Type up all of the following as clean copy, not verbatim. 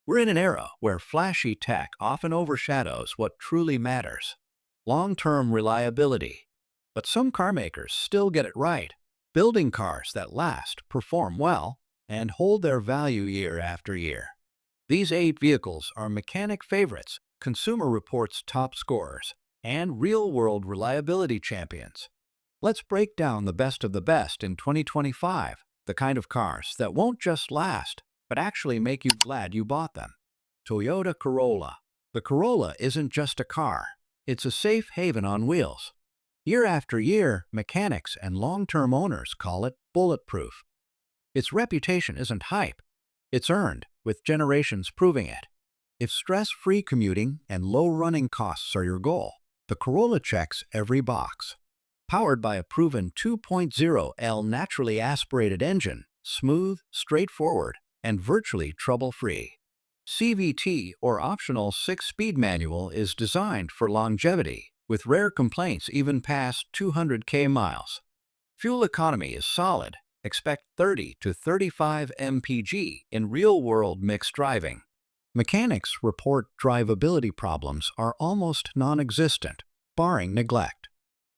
We're in an era where flashy tech often overshadows what truly matters: long-term reliability. But some car makers still get it right, building cars that last, perform well, and hold their value year after year. These 8 vehicles are mechanic favorites, Consumer Reports' top scorers, and real-world reliability champions. Let's break down the best of the best in 2025, the kind of cars that won't just last, but actually make you glad you bought them. Toyota Corolla. The Corolla isn't just a car, it's a safe haven on wheels. Year after year, mechanics and long-term owners call it bulletproof. Its reputation isn't hype, it's earned, with generations proving it. If stress-free commuting and low running costs are your goal, the Corolla checks every box. Powered by a proven 2.0L naturally aspirated engine, smooth, straightforward, and virtually trouble-free. CVT, or optional 6-speed manual, is designed for longevity, with rare complaints even past 200k miles. Fuel economy is solid. Expect 30 to 35 mpg in real-world mixed driving. Mechanics report drivability problems are almost non-existent, barring neglect.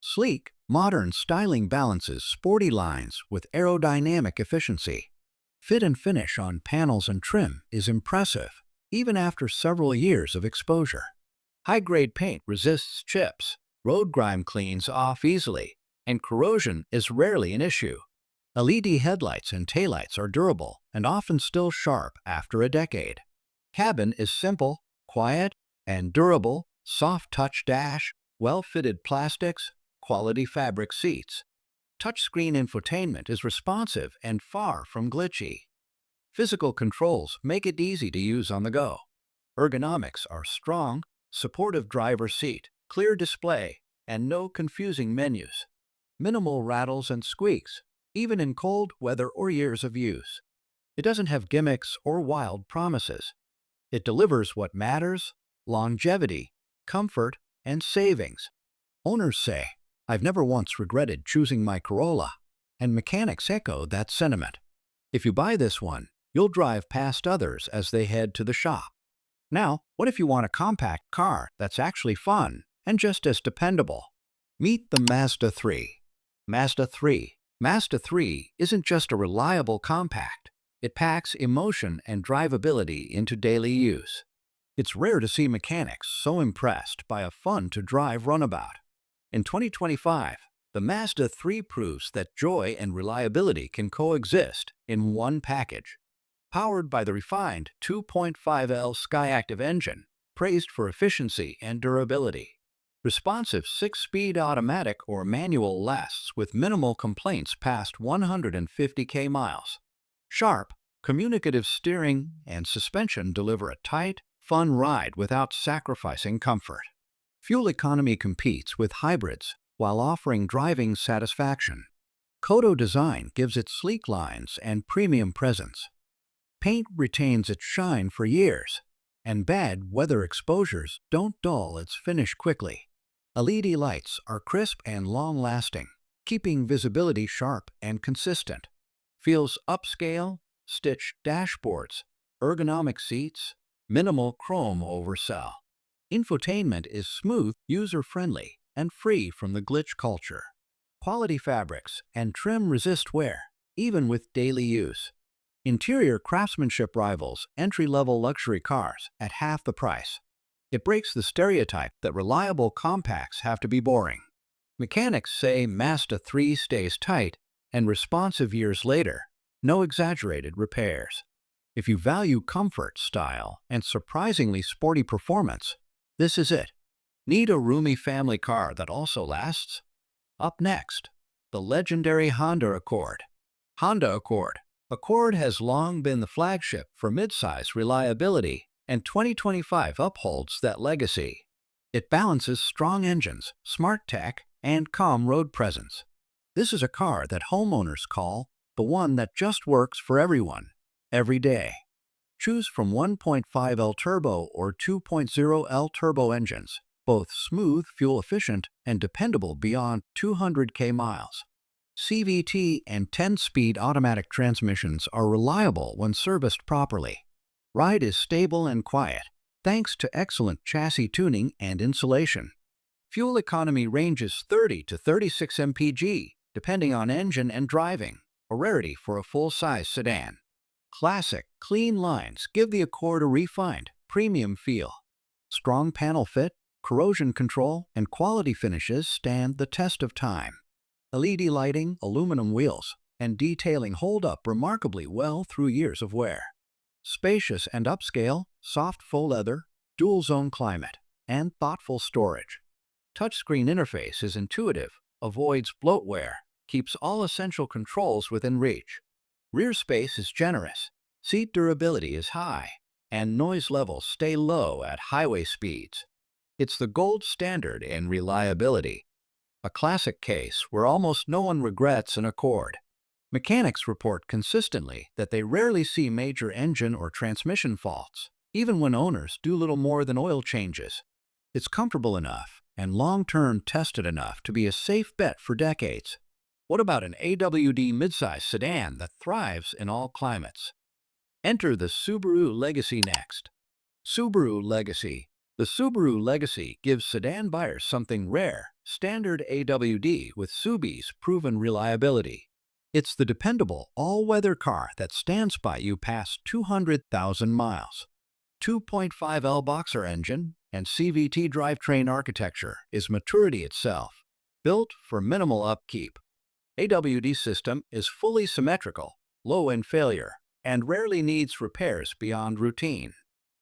Sleek, modern styling balances sporty lines with aerodynamic efficiency. Fit and finish on panels and trim is impressive, even after several years of exposure. High-grade paint resists chips, road grime cleans off easily, and corrosion is rarely an issue. LED headlights and taillights are durable and often still sharp after a decade. Cabin is simple, quiet, and durable: soft-touch dash, well-fitted plastics, quality fabric seats. Touchscreen infotainment is responsive and far from glitchy. Physical controls make it easy to use on the go. Ergonomics are strong: supportive driver's seat, clear display, and no confusing menus. Minimal rattles and squeaks, even in cold weather or years of use. It doesn't have gimmicks or wild promises. It delivers what matters: longevity, comfort, and savings. Owners say, "I've never once regretted choosing my Corolla," and mechanics echo that sentiment. If you buy this one, you'll drive past others as they head to the shop. Now, what if you want a compact car that's actually fun and just as dependable? Meet the Mazda 3. Mazda 3. Mazda 3 isn't just a reliable compact. It packs emotion and drivability into daily use. It's rare to see mechanics so impressed by a fun-to-drive runabout. In 2025, the Mazda 3 proves that joy and reliability can coexist in one package. Powered by the refined 2.5L Skyactiv engine, praised for efficiency and durability. Responsive 6-speed automatic or manual lasts with minimal complaints past 150k miles. Sharp, communicative steering and suspension deliver a tight, fun ride without sacrificing comfort. Fuel economy competes with hybrids while offering driving satisfaction. Kodo design gives it sleek lines and premium presence. Paint retains its shine for years, and bad weather exposures don't dull its finish quickly. LED lights are crisp and long-lasting, keeping visibility sharp and consistent. Feels upscale: stitched dashboards, ergonomic seats, minimal chrome oversell. Infotainment is smooth, user-friendly, and free from the glitch culture. Quality fabrics and trim resist wear, even with daily use. Interior craftsmanship rivals entry-level luxury cars at half the price. It breaks the stereotype that reliable compacts have to be boring. Mechanics say Mazda 3 stays tight and responsive years later, no exaggerated repairs. If you value comfort, style, and surprisingly sporty performance, this is it. Need a roomy family car that also lasts? Up next, the legendary Honda Accord. Honda Accord. Accord has long been the flagship for midsize reliability, and 2025 upholds that legacy. It balances strong engines, smart tech, and calm road presence. This is a car that homeowners call the one that just works for everyone, every day. Choose from 1.5L turbo or 2.0L turbo engines, both smooth, fuel-efficient, and dependable beyond 200k miles. CVT and 10-speed automatic transmissions are reliable when serviced properly. Ride is stable and quiet, thanks to excellent chassis tuning and insulation. Fuel economy ranges 30 to 36 mpg, depending on engine and driving, a rarity for a full-size sedan. Classic, clean lines give the Accord a refined, premium feel. Strong panel fit, corrosion control, and quality finishes stand the test of time. LED lighting, aluminum wheels, and detailing hold up remarkably well through years of wear. Spacious and upscale, soft faux leather, dual-zone climate, and thoughtful storage. Touchscreen interface is intuitive, avoids bloatware, keeps all essential controls within reach. Rear space is generous, seat durability is high, and noise levels stay low at highway speeds. It's the gold standard in reliability. A classic case where almost no one regrets an Accord. Mechanics report consistently that they rarely see major engine or transmission faults, even when owners do little more than oil changes. It's comfortable enough and long-term tested enough to be a safe bet for decades. What about an AWD midsize sedan that thrives in all climates? Enter the Subaru Legacy next. Subaru Legacy. The Subaru Legacy gives sedan buyers something rare, standard AWD with Subi's proven reliability. It's the dependable, all-weather car that stands by you past 200,000 miles. 2.5L boxer engine and CVT drivetrain architecture is maturity itself, built for minimal upkeep. AWD system is fully symmetrical, low in failure, and rarely needs repairs beyond routine.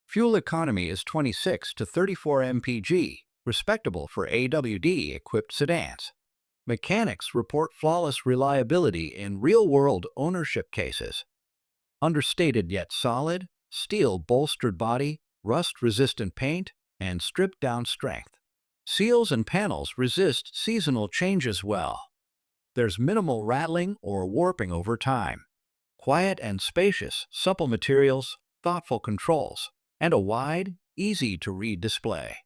Fuel economy is 26 to 34 mpg, respectable for AWD-equipped sedans. Mechanics report flawless reliability in real-world ownership cases. Understated yet solid, steel-bolstered body, rust-resistant paint, and stripped-down strength. Seals and panels resist seasonal changes well. There's minimal rattling or warping over time. Quiet and spacious, supple materials, thoughtful controls, and a wide, easy-to-read display.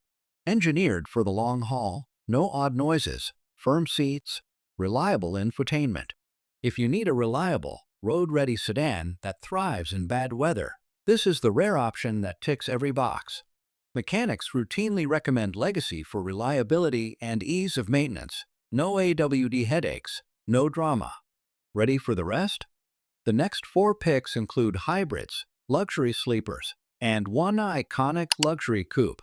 Engineered for the long haul, no odd noises, firm seats, reliable infotainment. If you need a reliable, road-ready sedan that thrives in bad weather, this is the rare option that ticks every box. Mechanics routinely recommend Legacy for reliability and ease of maintenance. No AWD headaches, no drama. Ready for the rest? The next 4 picks include hybrids, luxury sleepers, and one iconic luxury coupe,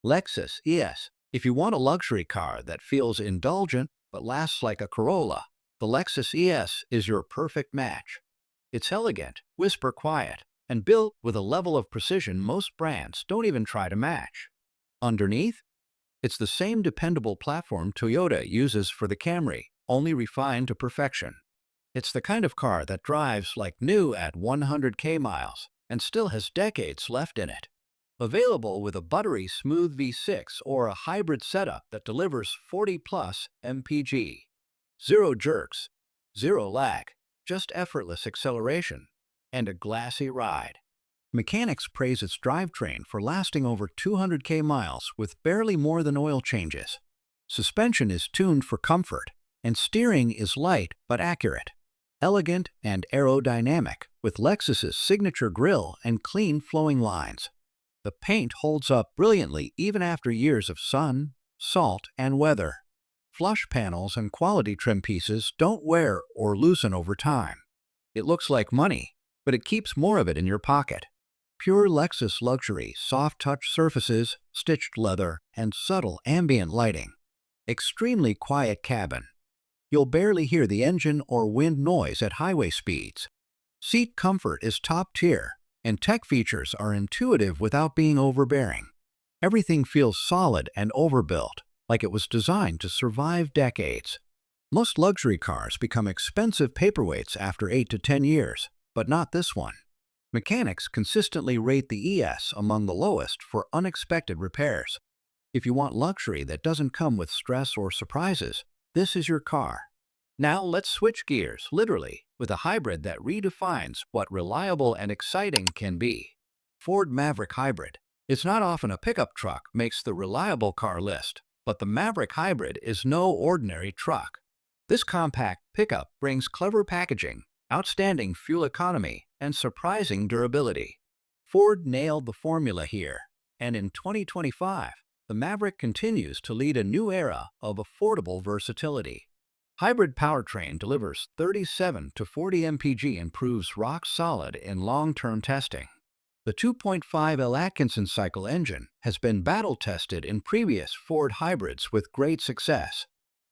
Lexus ES. If you want a luxury car that feels indulgent but lasts like a Corolla, the Lexus ES is your perfect match. It's elegant, whisper quiet, and built with a level of precision most brands don't even try to match. Underneath, it's the same dependable platform Toyota uses for the Camry, only refined to perfection. It's the kind of car that drives like new at 100k miles and still has decades left in it. Available with a buttery smooth V6 or a hybrid setup that delivers 40+ mpg. Zero jerks, zero lag, just effortless acceleration, and a glassy ride. Mechanics praise its drivetrain for lasting over 200k miles with barely more than oil changes. Suspension is tuned for comfort, and steering is light but accurate. Elegant and aerodynamic, with Lexus's signature grille and clean flowing lines. The paint holds up brilliantly even after years of sun, salt, and weather. Flush panels and quality trim pieces don't wear or loosen over time. It looks like money, but it keeps more of it in your pocket. Pure Lexus luxury, soft-touch surfaces, stitched leather, and subtle ambient lighting. Extremely quiet cabin. You'll barely hear the engine or wind noise at highway speeds. Seat comfort is top tier, and tech features are intuitive without being overbearing. Everything feels solid and overbuilt, like it was designed to survive decades. Most luxury cars become expensive paperweights after 8 to 10 years, but not this one. Mechanics consistently rate the ES among the lowest for unexpected repairs. If you want luxury that doesn't come with stress or surprises, this is your car. Now let's switch gears, literally, with a hybrid that redefines what reliable and exciting can be. Ford Maverick Hybrid. It's not often a pickup truck makes the reliable car list, but the Maverick Hybrid is no ordinary truck. This compact pickup brings clever packaging, outstanding fuel economy, and surprising durability. Ford nailed the formula here, and in 2025, the Maverick continues to lead a new era of affordable versatility. Hybrid powertrain delivers 37 to 40 mpg and proves rock solid in long-term testing. The 2.5L Atkinson cycle engine has been battle-tested in previous Ford hybrids with great success.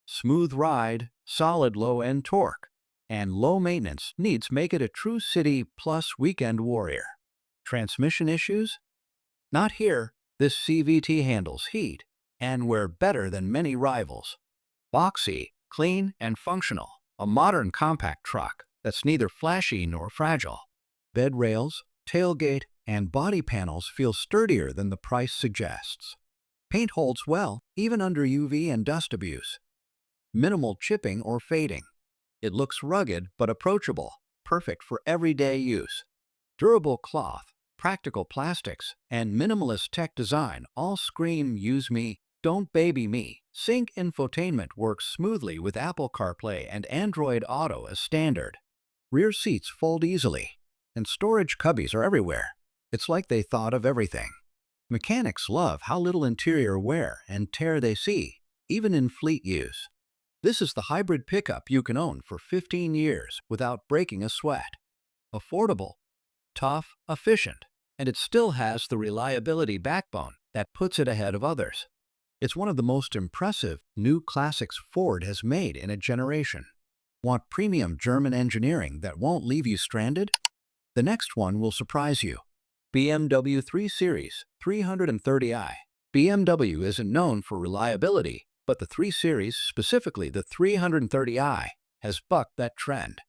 Smooth ride, solid low-end torque, and low maintenance needs make it a true city plus weekend warrior. Transmission issues? Not here. This CVT handles heat, and we're better than many rivals. Boxy, clean, and functional. A modern compact truck that's neither flashy nor fragile. Bed rails, tailgate, and body panels feel sturdier than the price suggests. Paint holds well, even under UV and dust abuse. Minimal chipping or fading. It looks rugged but approachable, perfect for everyday use. Durable cloth, practical plastics, and minimalist tech design all scream "use me, don't baby me." Sync infotainment works smoothly with Apple CarPlay and Android Auto as standard. Rear seats fold easily, and storage cubbies are everywhere. It's like they thought of everything. Mechanics love how little interior wear and tear they see, even in fleet use. This is the hybrid pickup you can own for 15 years without breaking a sweat. Affordable, tough, efficient, and it still has the reliability backbone that puts it ahead of others. It's one of the most impressive new classics Ford has made in a generation. Want premium German engineering that won't leave you stranded? The next one will surprise you. BMW 3 Series 330i. BMW isn't known for reliability, but the 3 Series, specifically the 330i, has bucked that trend.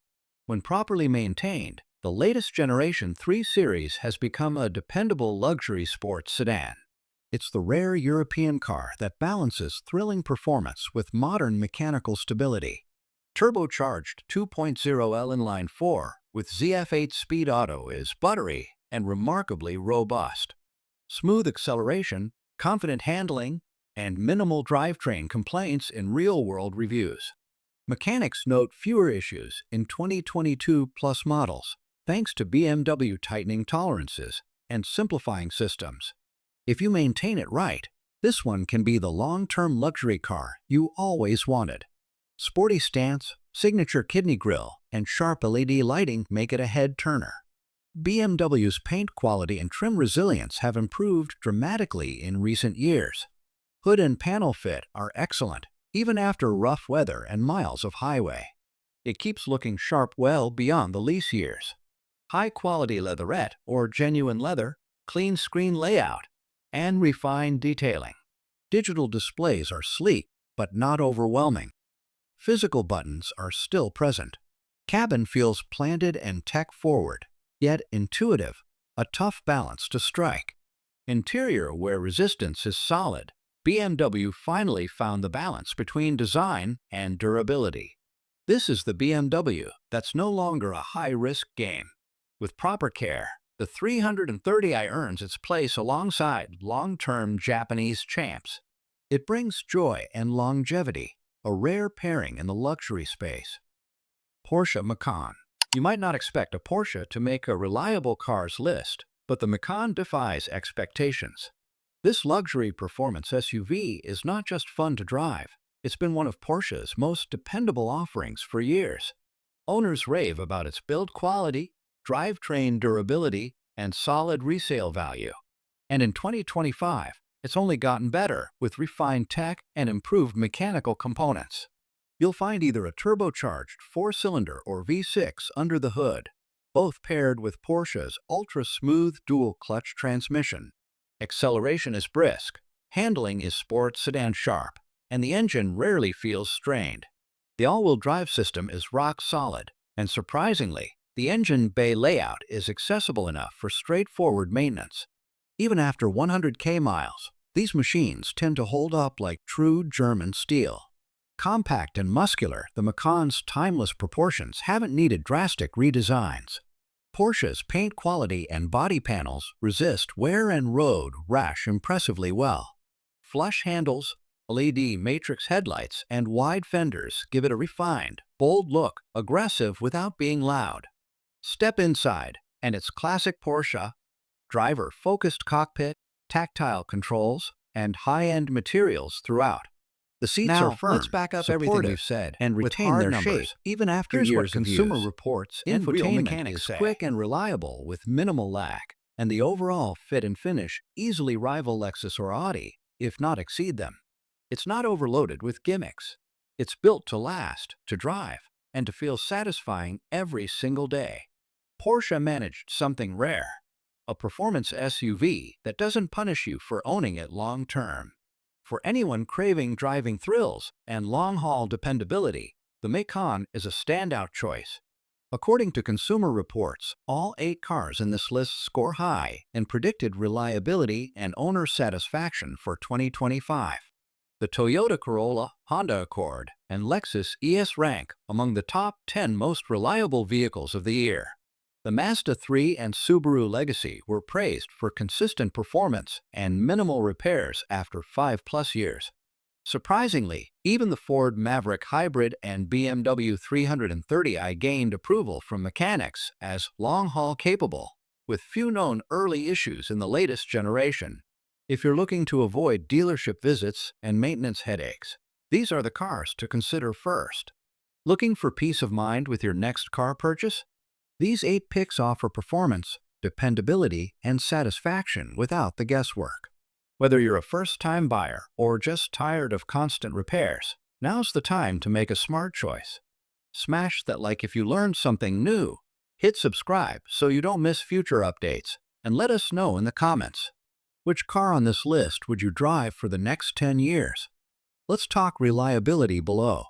When properly maintained, the latest generation 3 Series has become a dependable luxury sports sedan. It's the rare European car that balances thrilling performance with modern mechanical stability. Turbocharged 2.0L inline-4 with ZF8 Speed Auto is buttery and remarkably robust. Smooth acceleration, confident handling, and minimal drivetrain complaints in real-world reviews. Mechanics note fewer issues in 2022 plus models, thanks to BMW tightening tolerances and simplifying systems. If you maintain it right, this one can be the long-term luxury car you always wanted. Sporty stance, signature kidney grille, and sharp LED lighting make it a head-turner. BMW's paint quality and trim resilience have improved dramatically in recent years. Hood and panel fit are excellent, even after rough weather and miles of highway. It keeps looking sharp well beyond the lease years. High-quality leatherette or genuine leather, clean screen layout, and refined detailing. Digital displays are sleek but not overwhelming. Physical buttons are still present. Cabin feels planted and tech-forward, yet intuitive, a tough balance to strike. Interior where resistance is solid, BMW finally found the balance between design and durability. This is the BMW that's no longer a high-risk game. With proper care, the 330i earns its place alongside long-term Japanese champs. It brings joy and longevity, a rare pairing in the luxury space. Porsche Macan. You might not expect a Porsche to make a reliable cars list, but the Macan defies expectations. This luxury performance SUV is not just fun to drive, it's been one of Porsche's most dependable offerings for years. Owners rave about its build quality, drivetrain durability, and solid resale value. And in 2025, it's only gotten better with refined tech and improved mechanical components. You'll find either a turbocharged 4-cylinder or V6 under the hood, both paired with Porsche's ultra-smooth dual-clutch transmission. Acceleration is brisk, handling is sports sedan sharp, and the engine rarely feels strained. The all-wheel drive system is rock solid, and surprisingly, the engine bay layout is accessible enough for straightforward maintenance. Even after 100K miles, these machines tend to hold up like true German steel. Compact and muscular, the Macan's timeless proportions haven't needed drastic redesigns. Porsche's paint quality and body panels resist wear and road rash impressively well. Flush handles, LED matrix headlights, and wide fenders give it a refined, bold look, aggressive without being loud. Step inside, and it's classic Porsche. driver-focused cockpit, tactile controls, and high-end materials throughout. The seats are Now, firm, let's back up everything supportive, we've said and with retain hard their numbers, shape. even after Here's what years of Consumer use. Reports And real infotainment mechanics is say. quick and reliable with minimal lag, and the overall fit and finish easily rival Lexus or Audi, if not exceed them. It's not overloaded with gimmicks. It's built to last, to drive, and to feel satisfying every single day. Porsche managed something rare, a performance SUV that doesn't punish you for owning it long term. For anyone craving driving thrills and long-haul dependability, the Macan is a standout choice. According to Consumer Reports, all 8 cars in this list score high in predicted reliability and owner satisfaction for 2025. The Toyota Corolla, Honda Accord, and Lexus ES rank among the top 10 most reliable vehicles of the year. The Mazda III and Subaru Legacy were praised for consistent performance and minimal repairs after 5+ years. Surprisingly, even the Ford Maverick Hybrid and BMW 330i gained approval from mechanics as long-haul capable, with few known early issues in the latest generation. If you're looking to avoid dealership visits and maintenance headaches, these are the cars to consider first. Looking for peace of mind with your next car purchase? These 8 picks offer performance, dependability, and satisfaction without the guesswork. Whether you're a first-time buyer or just tired of constant repairs, now's the time to make a smart choice. Smash that like if you learned something new, hit subscribe so you don't miss future updates, and let us know in the comments. Which car on this list would you drive for the next 10 years? Let's talk reliability below.